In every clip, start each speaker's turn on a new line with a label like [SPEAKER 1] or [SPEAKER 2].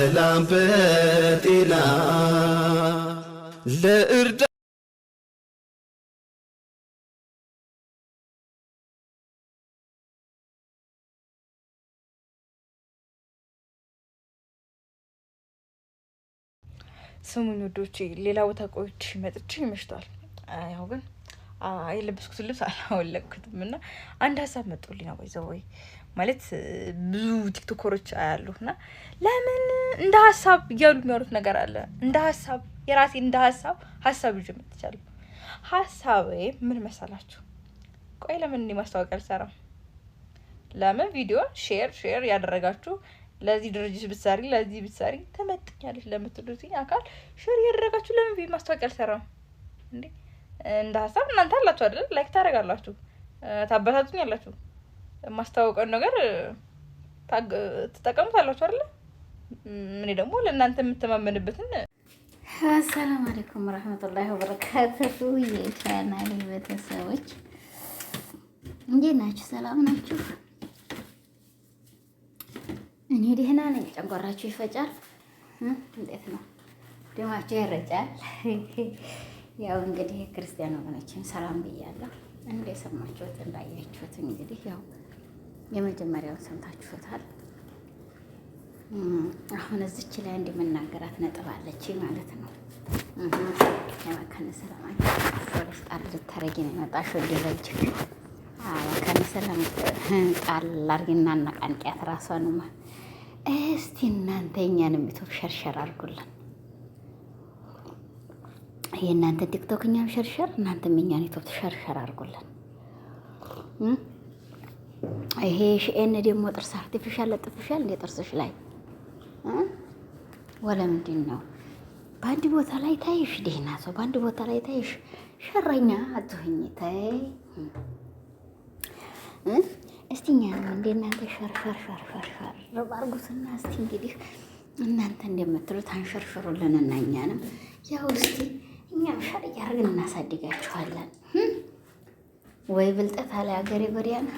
[SPEAKER 1] በሰላም በጤና ለእርዳ
[SPEAKER 2] ስሙኝ ወዶቼ ሌላ ቦታ ቆይቼ መጥቼ ይመሽቷል። ያው ግን የለበስኩትን ልብስ አላወለቅኩትም እና አንድ ሀሳብ መጥቶልኝ ነው ወይ ማለት ብዙ ቲክቶከሮች አያለሁ እና ለምን እንደ ሀሳብ እያሉ የሚያወሩት ነገር አለ። እንደ ሀሳብ የራሴ እንደ ሀሳብ ይዤ መጥቻለሁ። ሀሳቤ ምን መሰላችሁ? ቆይ ለምን እኔ ማስታወቂያ አልሰራም? ለምን ቪዲዮ ሼር ያደረጋችሁ ለዚህ ድርጅት ብትሰሪ ለዚህ ብትሰሪ ተመጥኛለች ለምትሉትኝ አካል ሼር ያደረጋችሁ ለምን ማስታወቂያ አልሰራም እንዴ? እንደ ሀሳብ እናንተ አላችሁ አይደል? ላይክ ታደርጋላችሁ፣ ታበታቱኛላችሁ። ማስታወቂያውን ነገር ትጠቀሙታላችሁ አይደል? እኔ ደግሞ ለእናንተ የምተማመንበትን።
[SPEAKER 3] አሰላሙ አለይኩም ወራህመቱላሂ ወበረካቱሁ የቻናሌ ቤተሰቦች እንዴት ናችሁ? ሰላም ናችሁ? እኔ ደህና ነኝ። ጨንጓራችሁ ይፈጫል? እንዴት ነው? ደማችሁ ይረጫል? ያው እንግዲህ ክርስቲያን ወገኖችን ሰላም ብያለሁ። እንደሰማችሁት እንዳያችሁት እንግዲህ ያው የመጀመሪያውን ሰምታችሁታል። አሁን እዚች ላይ እንደምናገራት ነጥብ አለች ማለት ነው። የመካነ ሰላም ፖሊስ ጣል ልታረጊ ነው የመጣሽው እንዲበጅ መካነ ሰላም ጣል አድርጊና አናቃንቂያት ራሷንማ። እስቲ እናንተ እኛንም ዩቱብ ሸርሸር አድርጉልን። የእናንተ ቲክቶክ እኛም ሸርሸር፣ እናንተም እኛን ዩቱብ ሸርሸር አድርጉልን። ይሄ ሽኤን ደግሞ ጥርስ አርቲፊሻል ለጥፍሻል እንደ ጥርስሽ ላይ ወለ ምንድን ነው? በአንድ ቦታ ላይ ታይሽ ደህና ሰው፣ በአንድ ቦታ ላይ ታይሽ ሸረኛ አትሁኝ። ተይ እስቲ እኛንም እንደ እናንተ ሸርሸር አድርጉትና እስቲ እንግዲህ እናንተ እንደምትሉት አንሸርሽሩልን እና እኛንም ያው እስቲ እኛም ሸር እያደረግን እናሳድጋችኋለን። ወይ ብልጠት አለ ሀገሬ ጎዳና።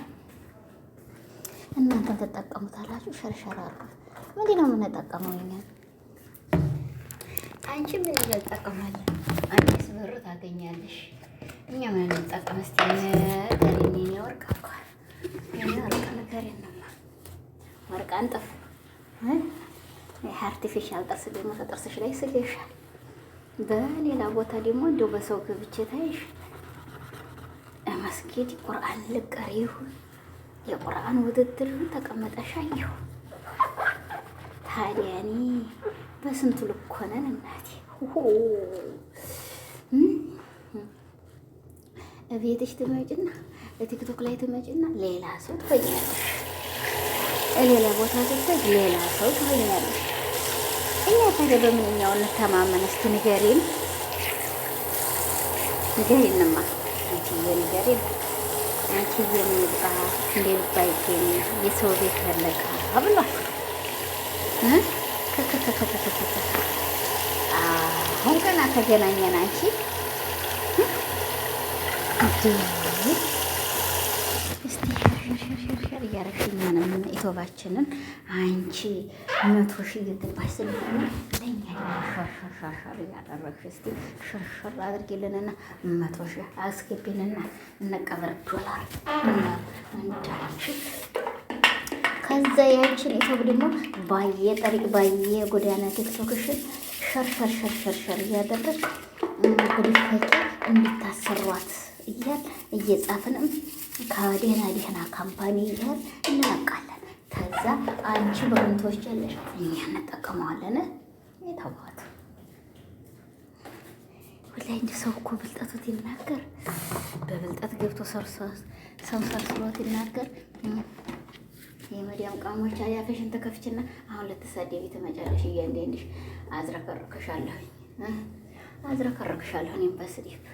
[SPEAKER 3] እናንተ ተጠቀሙታላችሁ፣ ሸርሸር አድርጉት። ምንድን ነው የምንጠቀመው እኛ? አንቺ ምን እንጠቀማለን? አንቺስ ብር ታገኛለሽ፣ እኛ ምን እንጠቀም? እስቲ ነገሬን ወርቅ አልኳል ወርቅ ነገሬን ነው ወርቅ አንጥፍ። ይሄ አርቲፊሻል ጥርስ ደግሞ ከጥርስሽ ላይ ስገሻል። በሌላ ቦታ ደግሞ እንደው በሰው ገብቼ ታይሽ መስጊድ ቁርአን ልቀሪ ይሁን የቁርአን ውድድር ተቀመጠሽ አየሁ። ታዲያ እኔ በስንቱ ልክ ሆነን እናቴ እቤትሽ ትመጭና ቲክቶክ ላይ ትመጭና ሌላ ሰው ትሆኛለሽ። ሌላ ቦታ ስትሄድ ሌላ ሰው ትሆኛለሽ። እኛ ታዲያ በምንኛው እንተማመን? እስቲ ንገሪን፣ ንገሪንማ አንቺዬ ንገሪን። አንቺዬ ምን ይብቃ እንደ ልባ ይገኝ የሰው ቤት ፈለቃ ብሏል። አሁን ገና ተገናኘን አንቺ እስቲ ሸር እያረግሽኛንም ኢትዮባችንን አንቺ 100 ሺህ እየገባሽ ስለሆነ ለእኛ ሸር እያደረግሽ እስቲ ሸር አድርጊልንና 100 ሺህ አስገቢንና እንቀበል $1 እንዳንቺ። ከዛ ያንቺን ኢትዮብ ደግሞ ባየ ጠሪቅ ባየ ጎዳና ቲክቶክሽን ሸር እያደረግሽ ጉድፈቂ እንድታሰሯት እያል እየጻፍንም ከደህና ካምፓኒ እያል እንለቃለን። ከዛ አንቺ በምንቶች ያለሽ እኛ እንጠቀመዋለን። የታዋት ወላሂ እንደ ሰው እኮ ብልጠቱት ይናገር፣ በብልጠት ገብቶ ሰምሰርስሎት ይናገር። የመዲያም ቃሞች አያፈሽን ተከፍችና አሁን ልትሳደቢ ትመጫለሽ። እያንዳንድሽ አዝረከረክሻለሁ እኔም በስድብ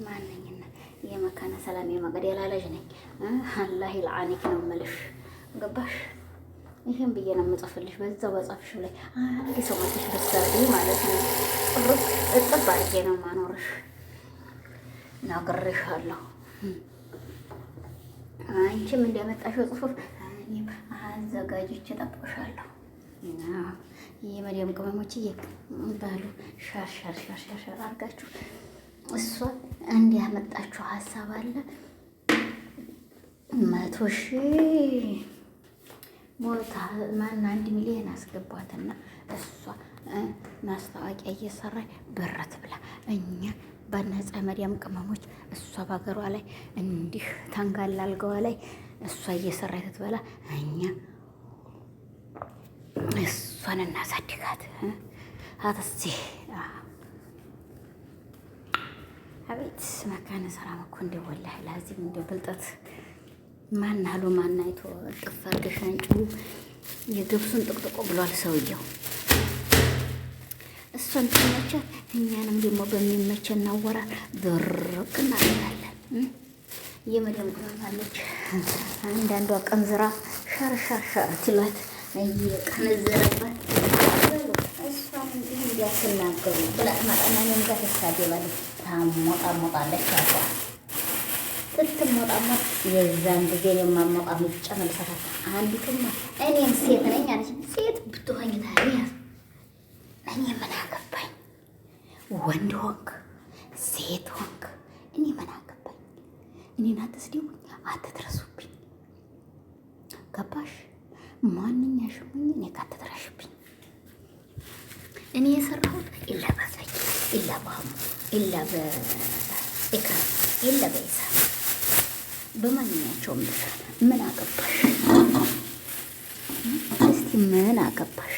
[SPEAKER 3] ማንኝና የመካነ ሰላም የመቅደላ ልጅ ነኝ። አላህ ይልዓኒክ ነው የምልሽ። ገባሽ? ይሄን ብዬ ነው የምጽፍልሽ። በዛው በጻፍሽ ላይ አንድ ሰው መጥተሽ በሰርዲ ማለት ነው እጥብ አድርጌ ነው ማኖርሽ። ነግሬሻለሁ። አንቺም እንደመጣሽው ጽሑፍ እኔም አዘጋጅቼ እጠብቅሻለሁ። የመዲያም ቅመሞችዬ ባሉ ሻር ሻር ሻር ሻር ሻር አድርጋችሁ እሷ እንዲያመጣችሁ ሀሳብ አለ 100,000 ሞልታ ማን 1 ሚሊዮን አስገቧትና እሷ ማስታወቂያ እየሰራች በረት ብላ እኛ በነፃ መዲያም ቅመሞች እሷ በሀገሯ ላይ እንዲህ ታንጋላ አልጋዋ ላይ እሷ እየሰራች ትበላ እኛ እሷን እናሳድጋት። አተሲ አቤት መካነ ሰላም እኮ እንደ ወላሂ ላዚም እንደ ብልጠት ማን አሉ ማን አይቶ ጥፋት ገሻንጩ የገብሱን ጥቅጥቆ ብሏል ሰውየው። እሷን ትመቸ እኛንም ደግሞ በሚመቸን እናወራል ድርቅ እናደርጋለን። የመደም ቅመማለች አንዳንዷ ቀንዝራ ሻር ትሏት እየቀነዘረባት እሷን እንዲህ እንዲያስናገሩ ብላት ማጣና ለምጋ ተሳደባለች። ታሞጣሞጣለች አቷል ስትሞጣሞጥ የዛን ጊዜ የማሞጣ ምጫ መልሰታል። አንዲቱማ እኔም ሴት ነኝ አለች። ሴት ብትሆኝ ታዲያ እኔ ምን አገባኝ? ወንድ ሆንክ ሴት ሆንክ እኔ ምን አገባኝ? እኔን አትስደቡኝ፣ አትድረሱብኝ። ገባሽ? ማንኛሽም እኔ ካትድረሽብኝ። እኔ የሰራሁት ኢላ በዘይ ኢላ በሀሙ ኢላ በኢክራም ኢላ በኢሳ በማንኛቸውም ልጅ ምን አገባሽ? እስቲ ምን አገባሽ?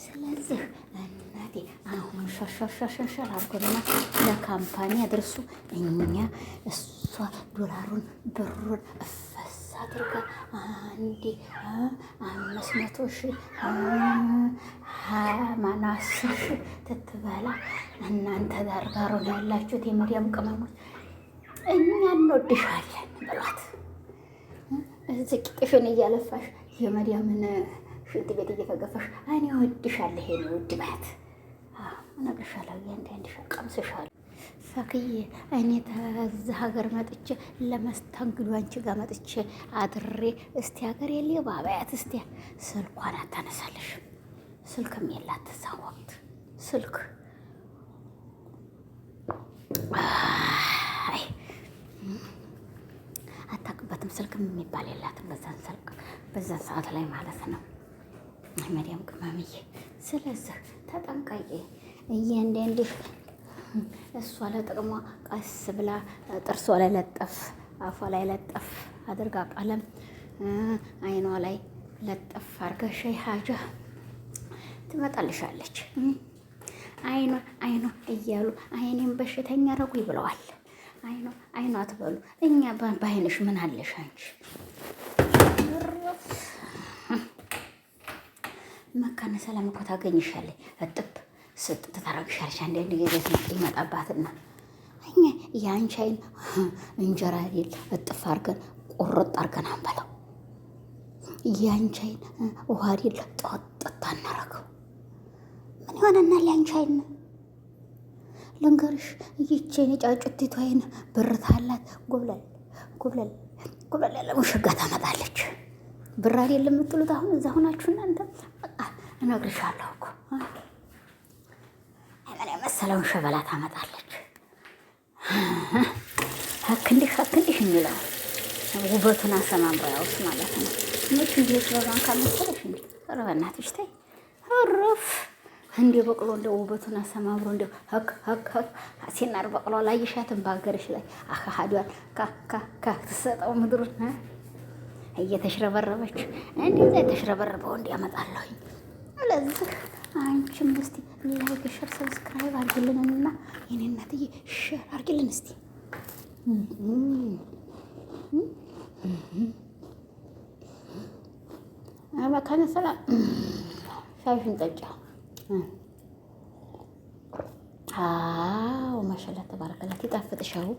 [SPEAKER 3] ስለዚህ እናቴ አሁን ሻሻሻሻሻል አርጎና ለካምፓኒ አድርሱ። እኛ እሷ ዶላሩን ብሩን እፈሳ አድርጋ አንዴ 500,000 10,000 ትትበላ። እናንተ ዳርዳሩን ያላችሁት የመዲያም ቅመሞች እኛ እንወድሻለን ብሏት እዚህ ቂጥሽን እያለፋሽ የመዲያምን ሽንት ቤት እየተገፋሽ እኔ እወድሻለሁ ይሄን ውድ ባት እነግርሻለሁ። እያንዳንድሽ ቀምስሻለሁ። ፈክዬ እኔ ተዛ ሀገር መጥቼ ለመስተንግዶ አንቺ ጋር መጥቼ አድሬ እስቲ ሀገር የለ ባባያት እስቲ ስልኳን አታነሳልሽም። ስልክም የላት እዛ ወቅት ስልክ አታውቅበትም። ስልክም የሚባል የላትም በዛን ሰዓት ላይ ማለት ነው መዲያም ቅመምዬ። ስለዚህ ተጠንቀቂ። እያንዳንድሽ እሷ ለጥቅሟ ቀስ ብላ ጥርሷ ላይ ለጠፍ አፏ ላይ ለጠፍ አድርጋ ቀለም አይኗ ላይ ለጠፍ አርገሽ ሀጃ ትመጣልሻለች። አይኗ እያሉ አይኔም በሽተኛ ረጉ ብለዋል። አይኗ አትበሉ። እኛ በአይንሽ ምን አለሽ አንቺ? መካነ ሰላም እኮ ታገኝሻለች። እጥብ ስጥት ታረግሻለች። አንዳንድ ጊዜ ይመጣባትና እኛ የአንቺ አይን እንጀራ አይደል እጥፍ አርገን ቁርጥ አርገን አንበላው። የአንቺ አይን ውሃ አይደል ጠጥታ እናረገው። ምን ይሆነናል? የአንቺ አይን ልንገርሽ፣ ይቼን የጫጩቲቱ አይን ብር ታላት ጎብለል ያለ ሙሽጋ ታመጣለች። ብር አይደል የምትሉት አሁን እዛ ሆናችሁ እናንተ። እነግርሻለሁ እኮ ምን የመሰለውን ሸበላ ታመጣለች። ሀክንዲህ የሚለው ውበቱን አሰማምሮ ያውስ ማለት ነው። ምቹ እንዴት በባን ካመሰለሽ እንዴ ረበናትሽ ታይ አረፍ እንዴ በቅሎ እንደ ውበቱን አሰማምሮ እንደ ሀክ ሲናር በቅሎ ላይ ይሻትን በሀገርሽ ላይ አካሃዷን ካ ትሰጠው ምድሩን እየተሽረበረበች እንደዛ የተሽረበረበው እንዲያመጣለሁኝ። ስለዚህ አንቺም እስቲ ላይክ፣ ሼር፣ ሰብስክራይብ አድርጊልንና የኔ እናትዬ ሼር አድርጊልን እስቲ። መካነ ሰላም ሻይሽን ጠጫ። አዎ ማሻአላ ተባረከላት። ይጣፍጥሻው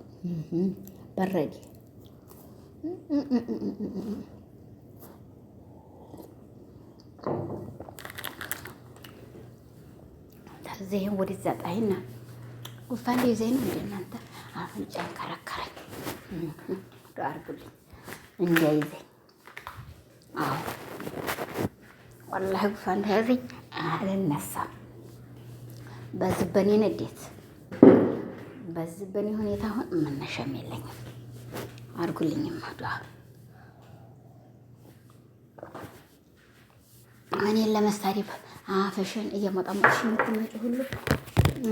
[SPEAKER 3] በረዲ ታዘይን ወደዛ ጣይና ጉፋን ይዘኝ ነው እንደ እናንተ አፍንጫን ከረከረኝ። ዱአ አድርጉልኝ እንዳይዘኝ። ወላሂ ጉንፋን ያዘኝ አልነሳም። በዚህ በኔ ንዴት በዚህ በኔ ሁኔታ አሁን መነሻም የለኝም። አድርጉልኝም ዱዓ እኔን ለመሳሪፍ አፈሽን እየሞጣሞጥሽ የምትመጪ ሁሉ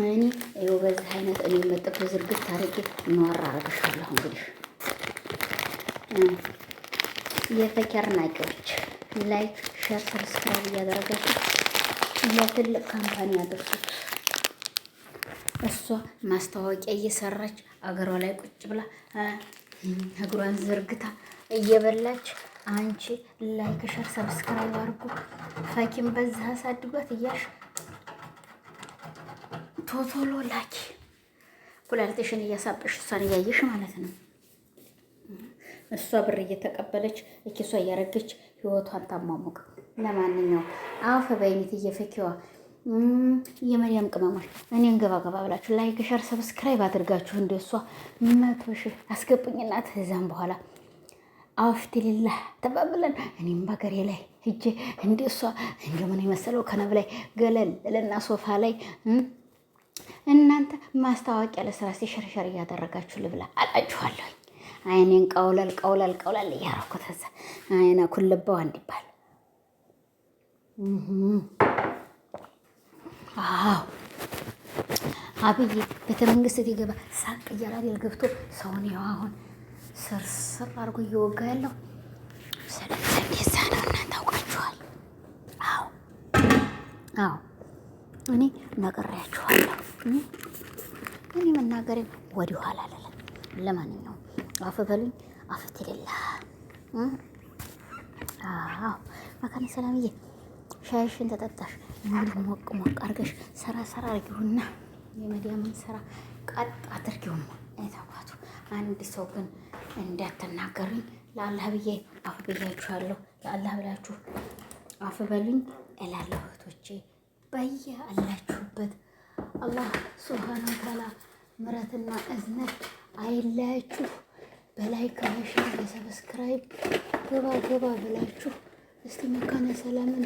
[SPEAKER 3] እኔ ይኸው በዚህ አይነት እኔ መጥቶ ዝርግት አድርጌ ኖር አደርግሻለሁ። እንግዲህ የፈኪር ናቂዎች ላይክ፣ ሼር፣ ሰብስክራይብ እያደረጋችሁ ለትልቅ ካምፓኒ አድርሱት። እሷ ማስታወቂያ እየሰራች አገሯ ላይ ቁጭ ብላ እግሯን ዘርግታ እየበላች አንቺ ላይክ፣ ሼር፣ ሰብስክራይብ አድርጉ ፈኪም በዛ አሳድጓት እያልሽ ቶቶሎ ላኪ ኩላሊትሽን እያሳበሽ እሷን እያየሽ ማለት ነው። እሷ ብር እየተቀበለች እኪሷ እያረገች ህይወቷን ታሟሙቅ። ለማንኛውም አፈ በይኒት እየፈኪዋ የመሪያም ቅመሞች እኔን ገባ ገባ ብላችሁ ላይክ ሸር ሰብስክራይብ አድርጋችሁ እንደሷ 100 ሺህ አስገቡኝና ተዛም በኋላ አፍትልላህ ተባብለን እኔም በገሬ ላይ ሂጄ እንደሷ እንደምን የመሰለው ከነብ ላይ ገለል ለና ሶፋ ላይ እናንተ ማስታወቂያ ለስራ ሲሸርሸር እያደረጋችሁ ልብላ አላችኋለሁ። አይኔን ቀውለል እያረኩት እዛ አይና ኩልባው እንዲባል አዎ አብይ ቤተ መንግስት ሲገባ ሳቅ እያላል ገብቶ ሰውን ያው አሁን ስርስር አድርጎ እየወጋ ያለው ስለዚህ የዛ ነው። እናንተ ታውቃችኋል። አዎ እኔ ነግሬያችኋለሁ። እኔ መናገሬን ወዲህ ኋላ አላለም። ለማንኛውም አፍ በሉኝ አፍትልላህ። አዎ መካነ ሰላምዬ ሻይሽን ተጠጣሽ እንግዲህ ሞቅ አድርገሽ ሰራ አድርጊውና የመዲያምን ስራ ቀጥ አድርጊውማ። አይታባቱ አንድ ሰው ግን እንዳትናገሩኝ ለአላህ ብዬ አፍ ብያችኋለሁ። ለአላህ ብላችሁ አፍ በሉኝ እላለሁ። እህቶቼ በየአላችሁበት አላህ ሱብሃነሁ ወተዓላ ምሕረትና እዝነት አይለያችሁ። በላይክ በሸር በሰብስክራይብ ገባ ብላችሁ እስቲ መካነ ሰላምን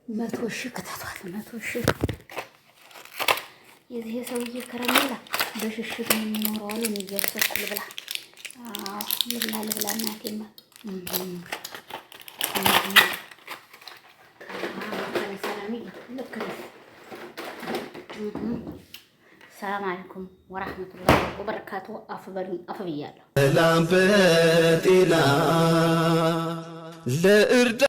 [SPEAKER 3] 100 ሺህ ከተቷት። 100 ሺህ የዚህ ሰውዬ ከረሜላ በሽሽት ነው የሚኖረው አሉ። ነው እያሰኩል ብላ ልብላ እናቴማ ሰላም አለይኩም ወራህመቱላሂ ወበረካቱ። አፍ በሉኝ አፍ ብያለሁ።
[SPEAKER 1] ሰላም በጤና ለእርዳ